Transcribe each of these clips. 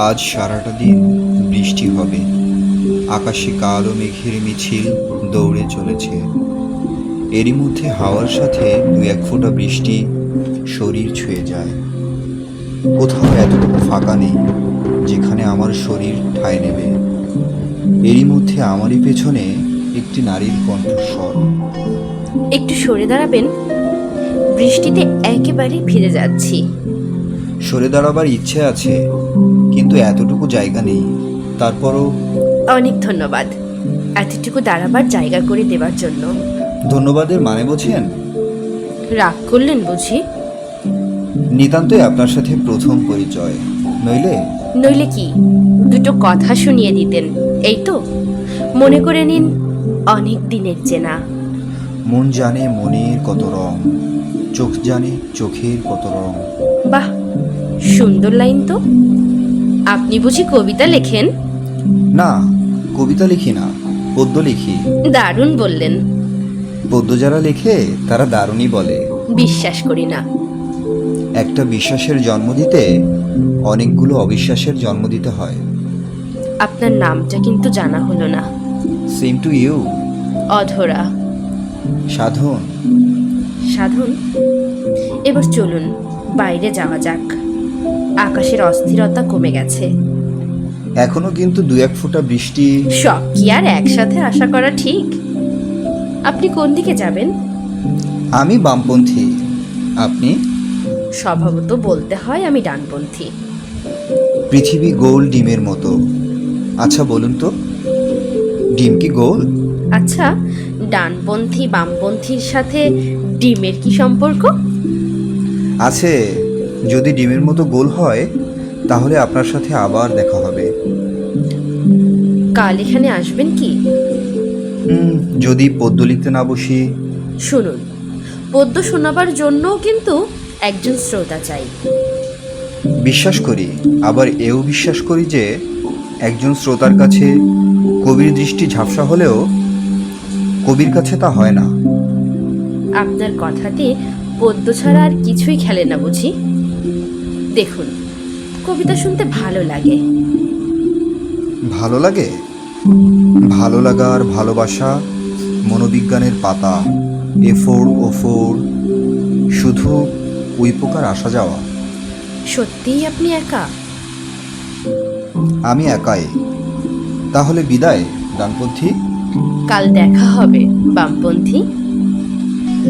আজ সারাটা দিন বৃষ্টি হবে। আকাশে কালো মেঘের মিছিল দৌড়ে চলেছে। এরই মধ্যে হাওয়ার সাথে দু এক ফোঁটা বৃষ্টি শরীর ছুঁয়ে যায়। কোথাও এতটুকু ফাঁকা নেই যেখানে আমার শরীর ঠাঁই নেবে। এরই মধ্যে আমারই পেছনে একটি নারীর কণ্ঠস্বর। একটু সরে দাঁড়াবেন, বৃষ্টিতে একেবারে ভিজে যাচ্ছি। সরে দাঁড়াবার ইচ্ছে আছে, কিন্তু এতটুকু জায়গা নেই। তারপরও অনেক ধন্যবাদ এতটুকু দাঁড়াবার জায়গা করে দেওয়ার জন্য। ধন্যবাদের মানে বোঝেন? রাগ করলেন বুঝি? নিতান্তই আপনার সাথে প্রথম পরিচয়, নইলে নইলে কি দুটো কথা শুনিয়ে দিতেন, এই তো। মনে করে নিন অনেক দিনের চেনা। মন জানে মনের কত রং, চোখ জানে চোখের কত রং। বাহ, সুন্দর লাইন তো। আপনি বুঝি কবিতা লেখেন? না, কবিতা লিখি না, পদ্য লিখি। দারুণ বললেন। পদ্য যারা লেখে তারা দারুণই বলে। বিশ্বাস করি না। একটা বিশ্বাসের জন্ম দিতে অনেকগুলো অবিশ্বাসের জন্ম দিতে হয়। আপনার নামটা কিন্তু জানা হলো না। Same to you. অধরা। সাধন। সাধন। এবার চলুন বাইরে যাওয়া যাক। আকাশের অস্থিরতা কমে গেছে। এখনো কিন্তু দু এক ফোঁটা বৃষ্টি। সব কি আর একসাথে আশা করা ঠিক? আপনি কোন দিকে যাবেন? আমি বামপন্থী, আপনি? স্বভাবত বলতে হয় আমি ডানপন্থী। পৃথিবী গোল ডিমের মতো। আচ্ছা বলুন তো, ডিম কি গোল? আচ্ছা, ডানপন্থী বামপন্থীর সাথে ডিমের কি সম্পর্ক? আছে। যদি ডিমের মতো গোল হয় তাহলে আপনার সাথে আবার দেখা হবে। কাল এখানে আসবেন কি? যদি পদ্য লিখতে না বসি। শুনুন, পদ্য শোনাবার জন্যও কিন্তু একজন শ্রোতা চাই। বিশ্বাস করি, আবার এও বিশ্বাস করি যে একজন শ্রোতার কাছে কবির দৃষ্টি ঝাপসা হলেও কবির কাছে তা হয় না। আপনার কথাতে পদ্য ছাড়া আর কিছুই খেলে না বুঝি? দেখুন, কবিতা শুনতে ভালো লাগে। ভালো লাগে? ভালো লাগা আর ভালোবাসা মনোবিজ্ঞানের পাতা। এফোর ওফোর, শুধু উই পোকার আসা যাওয়া। সত্যিই আপনি একা? আমি একাই। তাহলে বিদায় ডানপন্থী। কাল দেখা হবে বামপন্থী।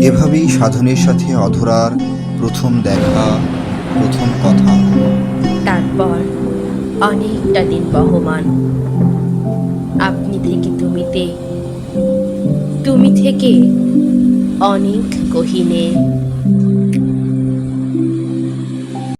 এভাবেই সাধনের সাথে অধরার প্রথম দেখা, প্রথম কথা। তারপর অনেকটা দিন বহমান। আপনি থেকে তুমিতে, তুমি থেকে অনেক গহীনে।